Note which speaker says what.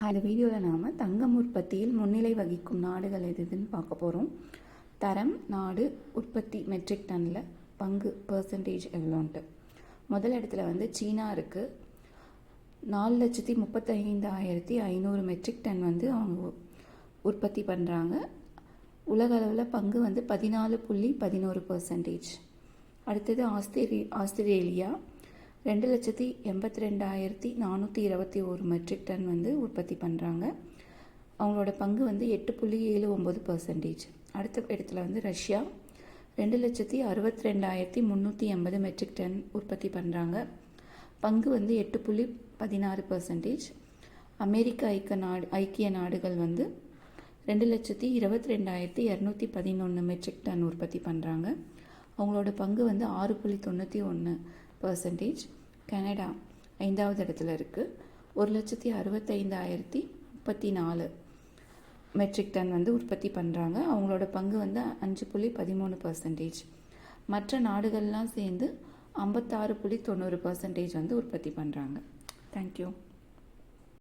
Speaker 1: அந்த வீடியோவில் நாம் தங்கம் உற்பத்தியில் முன்னிலை வகிக்கும் நாடுகள் எதுன்னு பார்க்க போகிறோம். தரம், நாடு, உற்பத்தி மெட்ரிக் டனில் பங்கு பர்சன்டேஜ் எவ்வளோன்ட்டு. முதல் இடத்துல வந்து சீனா இருக்குது. 4,35,500 மெட்ரிக் டன் வந்து அவங்க உற்பத்தி பண்ணுறாங்க. உலக அளவில் பங்கு வந்து 14.11%. அடுத்தது ஆஸ்திரேலியா 2,82,421 மெட்ரிக் டன் வந்து உற்பத்தி பண்ணுறாங்க. அவங்களோட பங்கு வந்து 8.79%. அடுத்த இடத்துல வந்து ரஷ்யா 2,62,380 மெட்ரிக் டன் உற்பத்தி பண்ணுறாங்க. பங்கு வந்து 8.16%. அமெரிக்க ஐக்கிய நாடுகள் வந்து 2,22,211 மெட்ரிக் டன் உற்பத்தி பண்ணுறாங்க. அவங்களோட பங்கு வந்து 6.91%. கனடா 5வது இடத்துல இருக்குது. 1,65,034 மெட்ரிக் டன் வந்து உற்பத்தி பண்ணுறாங்க. அவங்களோட பங்கு வந்து 5.13%. மற்ற நாடுகள்லாம் சேர்ந்து 56.90% வந்து உற்பத்தி பண்ணுறாங்க. தேங்க்யூ.